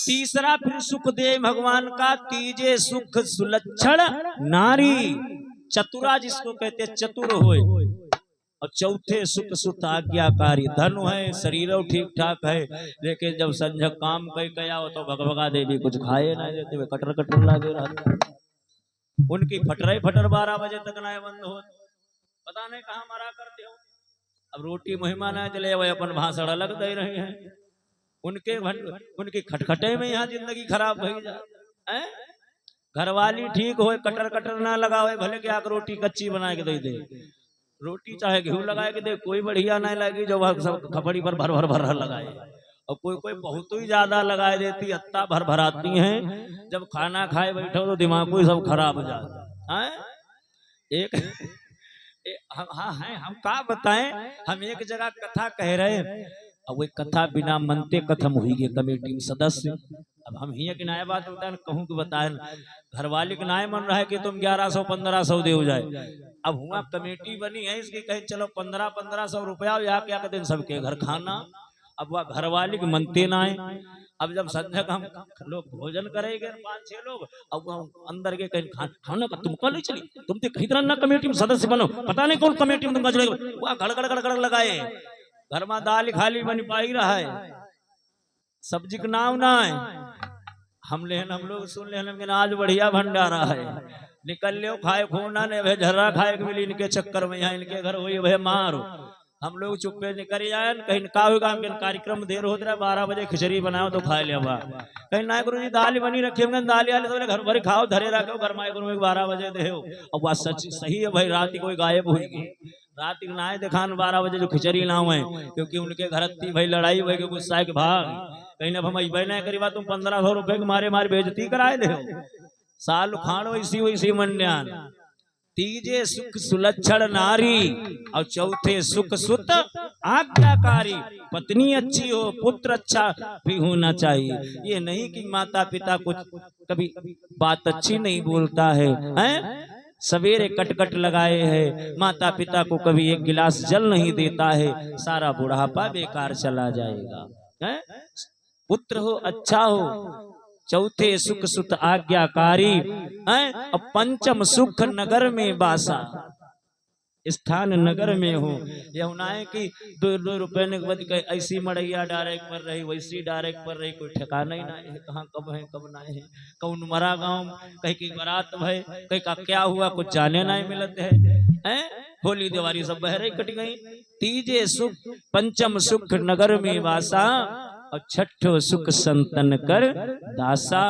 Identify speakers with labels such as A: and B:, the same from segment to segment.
A: तीसरा फिर सुख दे भगवान का, तीजे सुख सुलक्षण नारी, चतुरा जिसको कहते चतुर होए। और चौथे सुख सुत आज्ञाकारी, धन है शरीर ठीक ठाक है, लेकिन जब संझ काम कई कया हो तो भगभगा देवी कुछ खाए ना देते हुए कटर कटर लागे रहते। उनकी फटरे फटर 12 बजे तक ना बंद हो, पता नहीं कहाँ मरा करते हो। अब रोटी महिमा ना चले वह अपन भाषण अलग दे रहे हैं, उनकी खटखटे में यहाँ जिंदगी खराब हो जाए। घरवाली ठीक हो, कटर कटर ना लगावे, भले क्या रोटी कच्ची बना के दे दे, रोटी चाहे घी लगा के दे, कोई बढ़िया नहीं लगी जो वह सब खपड़ी पर भर भर भर लगाए। और कोई बहुत ही ज्यादा लगा देती, अत्ता भर भराती हैं, जब खाना खाए बैठो तो दिमाग को सब खराब हो जाता है। हाँ है, हम क्या बताएं, हम एक जगह कथा कह रहे हैं, अब वही कथा बिना मनते खत्म हुई गई कमेटी में सदस्य। अब हम ही एक नया बात बताए कहूँ कि बताए, घरवाली का नाय मन रहा है कि तुम 1100-1500 दे हो जाए। अब हुआ कमेटी बनी है इसकी, कहे चलो 1500 रुपया या क्या कहते हैं सबके घर खाना। अब वह घरवाली के मनते ना है। अब जब संध्या का हम लोग भोजन करेंगे 5-6 लोग, अब अंदर के कहीं खाना का तुम कल चली, तुम तो कहीं तरह ना कमेटी में सदस्य बनो, पता नहीं कौन कमेटी में तुम वह गड़गड़ गड़गड़ लगाए। घर में दाल खाली बनी पाई रहा है, सब्जी का नाम ना है। हम लोग सुन ले, लेकिन आज बढ़िया भंडारा है, निकल लो खाए खूना ने वह झर्रा खाए के मिली, इनके चक्कर में यहाँ इनके घर हुई वह मारो। हम लोग चुप्पे निकल जाए, कहीं का होगा कार्यक्रम देर हो रहा है, 12 बजे खिचड़ी बनाओ तो खा लिया, कहीं ना गुरु जी दाल बनी रखी होंगे, दाल वाले तो घर भर खाओ, धरे रखो घर में गुरु 12 बजे दे हो। अब वह सच सही है भाई, रात कोई गायब हुई, रात ना दिखान 12 बजे जो खिचड़ी लाओ है, क्योंकि उनके घर थी भाई लड़ाई हुई के गुस्सा के भाग, कहीं ना हम नहीं करी बात, तुम 1500 रुपए के मारे मारे बेइज्जती कराए दे। साल खान वैसी मंड्यान, तीजे सुख सुलक्षण नारी, और चौथे सुख सुत आज्ञाकारी, पत्नी अच्छी हो, पुत्र अच्छा भी होना चाहिए। ये नहीं कि माता पिता कुछ कभी बात अच्छी नहीं बोलता है, सवेरे कटकट लगाए है, माता पिता को कभी एक गिलास जल नहीं देता है, सारा बुढ़ापा बेकार चला जाएगा। पुत्र हो अच्छा हो, चौथे सुख सुत आज्ञाकारी, और पंचम सुख नगर में बासा, स्थान नगर में हो। यह ना है कि 2 रुपए ने ऐसी मड़ैया डायरेक्ट पर रही, वैसी डायरेक्ट पर रही, कोई ठिकाना ही ना है, कहाँ कब है कब ना है, कौन मरा गाँव, कहीं की बारात भय, कहीं का क्या हुआ कुछ जाने ना मिलते है। होली दिवाली सब बहरे कट गई। तीजे सुख पंचम सुख नगर में वासा, और छठो सुख संतन कर दासा।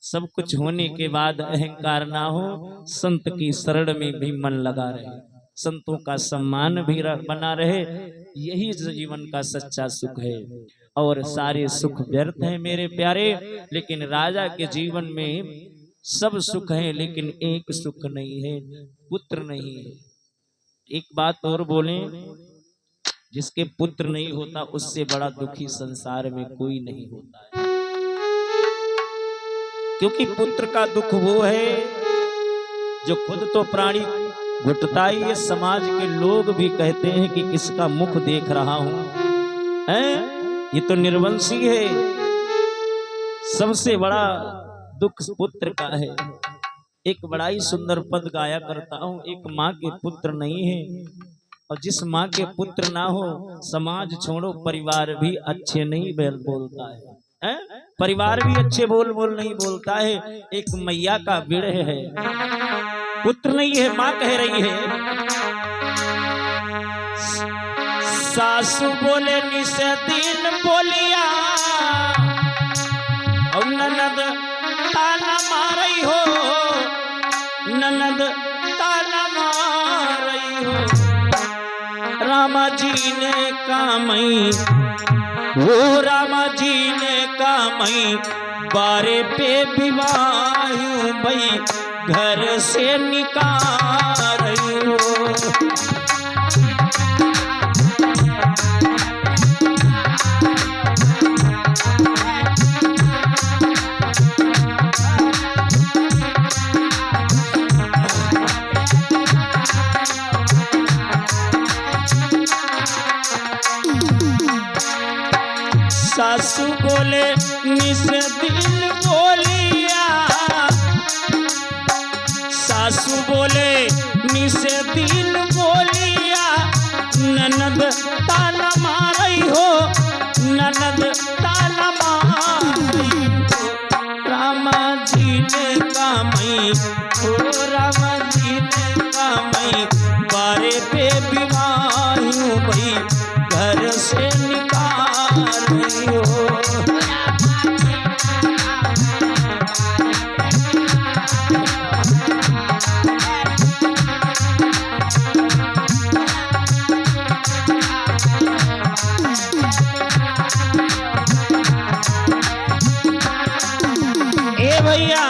A: सब कुछ होने के बाद अहंकार ना हो, संत की शरण में भी मन लगा रहे, संतों का सम्मान भी बना रहे, यही जीवन का सच्चा सुख है। और सारे सुख व्यर्थ हैं मेरे प्यारे, लेकिन राजा के जीवन में सब सुख है, लेकिन एक सुख नहीं है, पुत्र नहीं है। एक बात और बोलें, जिसके पुत्र नहीं होता उससे बड़ा दुखी संसार में कोई नहीं होता है, क्योंकि पुत्र का दुख वो है जो खुद तो प्राणी घुटता ही है, समाज के लोग भी कहते हैं कि किसका मुख देख रहा हूं, ये तो निर्वंशी है। सबसे बड़ा दुख पुत्र का है। एक बड़ा ही सुंदर पद गाया करता हूं, एक माँ के पुत्र नहीं है, और जिस माँ के पुत्र ना हो, समाज छोड़ो परिवार भी अच्छे नहीं बोलता है, परिवार भी अच्छे बोल नहीं बोलता है। एक मैया का विरह है, पुत्र नहीं है, माँ कह रही है, सासू बोले निसे दिन बोलिया, और ननद ताना मारई हो, ननद ताना मारई हो, रामा जी ने कामई, वो रामा जी ने कामई, बारे पे विवाह भई घर से निकाल हो। सासू बोले निस दिन बोलिया, सासू बोले निस दिन बोलिया, ननद ताना मारई हो, ननद ताना मारई हो। रामा जी ने कामई हो, रामा जी ने कामई, बारे पे बीमारियों भई घर से निकाल हो। भैया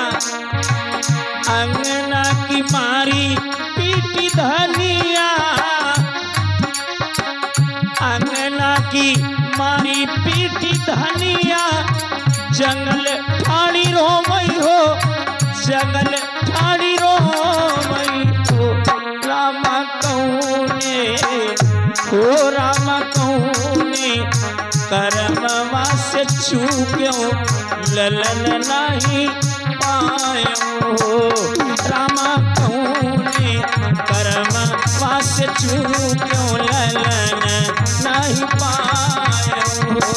A: अंगना की मारी पीटी धनिया, अंगना की मारी पीटी धनिया, जंगल ठाणी रोमई हो, जंगल ठाणी रोमई हो। रामा कौने हो, रामा कौने, करमवा से चूक्यों ललन नहीं पायो हो। रामा कौने करमवा से चूक्यों ललन नहीं पायो हो।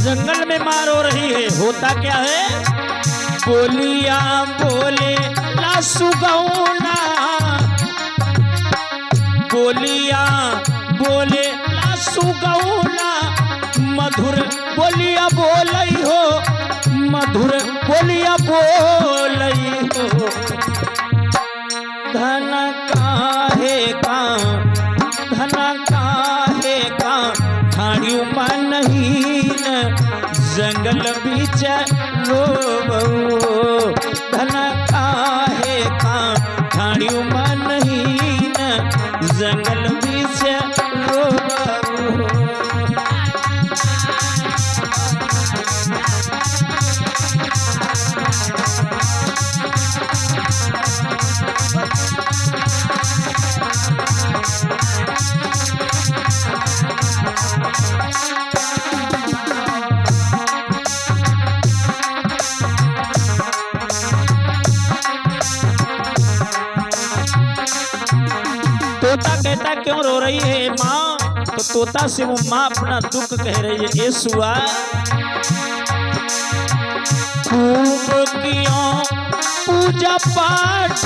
A: जंगल में मार हो रही है, होता क्या है? बोलिया बोले ला सुगौना, बोलिया बोले ला सुगौना, मधुर बोलिया बोलई हो, मधुर बोलिया बोलई हो। धन काहे का, धन काहे का, ठाणियों मन नहीं न जंगल बीच रोबो। धन काहे का, ठाणियों मन नहीं न जंगल बीच रोबो। तोता कहता क्यों रो रही है माँ? तो तोता से वो माँ अपना दुख कह रही है। ए सुआ खूब किया पूजा पाठ,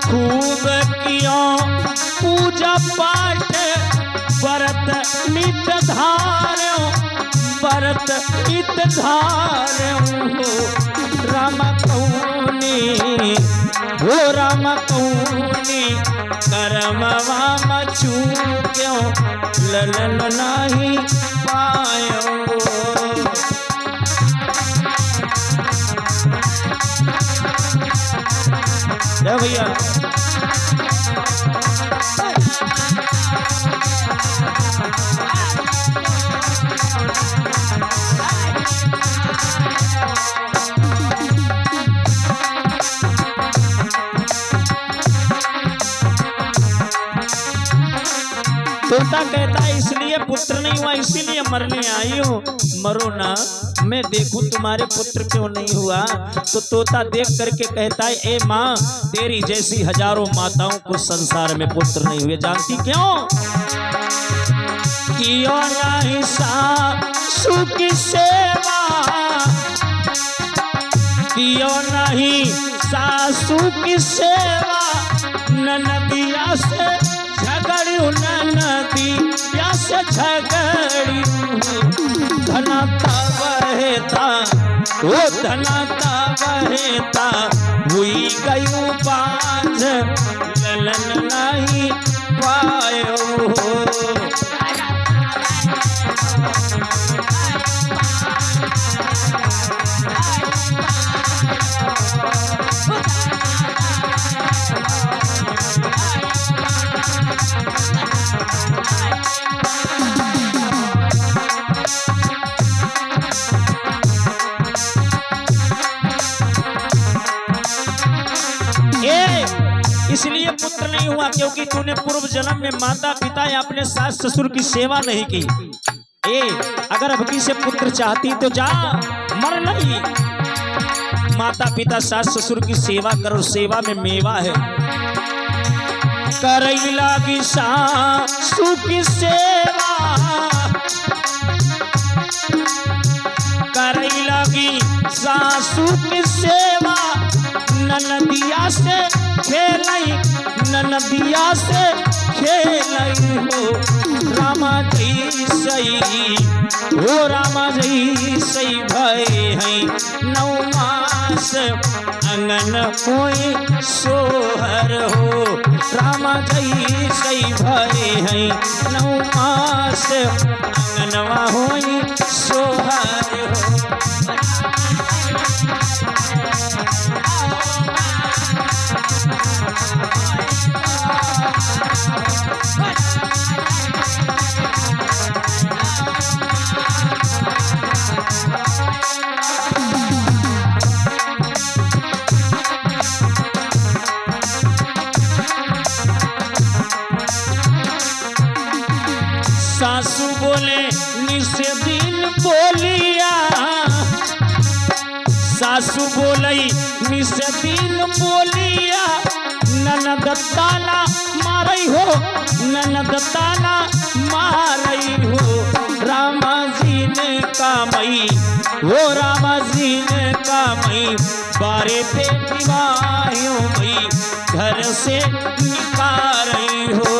A: खूब किया पूजा पाठ, व्रत नित धार्यो, व्रत नित धार्यो। राम कौनी हो, राम कौनी, करमवा मचू क्यों ललन नहीं पायो। भैया तोता कहता है इसलिए पुत्र नहीं हुआ, इसीलिए मरने आई हूँ। मरो ना, मैं देखूं तुम्हारे पुत्र क्यों नहीं हुआ। तो तोता देख करके कहता है ए माँ, तेरी जैसी हजारों माताओं को संसार में पुत्र नहीं हुए। जानती क्यों? कियो नहीं सासू की सेवा, कियो नहीं सासू की सेवा, ननदिया से झगड़ू, ननदिया से झगड़ू। धनता बहता ओ धनता बहता, हुई गयू बाझ ललन नहीं पायो। करूंगा क्योंकि तूने पूर्व जन्म में माता पिता या अपने सास ससुर की सेवा नहीं की। अगर अब की से पुत्र चाहती तो जा, मर नहीं। माता पिता सास ससुर की सेवा करो, सेवा में मेवा है। करैला की सासु की सेवा, करैला की सासु की सेवा, ननदिया से खेलई, ननदिया से खेलई हो। रामा जी सही हो, रामा जी सही भय है। 9 मास अंगन होई सोहर हो। रामा जी सही भय है। 9 मास अंगनवा होई सोहर हो। सासू बोले निसे दिन बोलिया, सासू बोलई निसे दिन बोलिया। ननद ताना मारई हो, ननद ताना मारई हो। रामा जी ने कामई हो, रामा जी ने कामई। बारे पे विवाहियों मई घर से निकाली हो।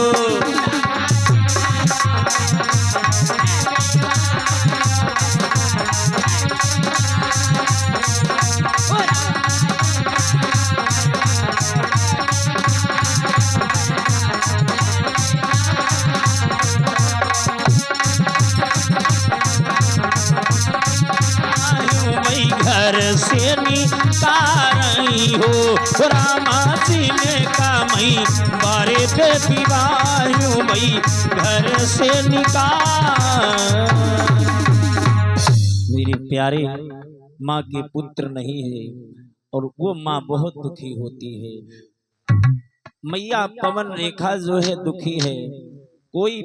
A: घर से निकाली हो। रामा जी ने कामई बारे पे विवाह मई घर से निकाल। मेरे प्यारे, माँ के पुत्र नहीं है और वो माँ बहुत दुखी होती है। मैया पवन रेखा जो है दुखी है। कोई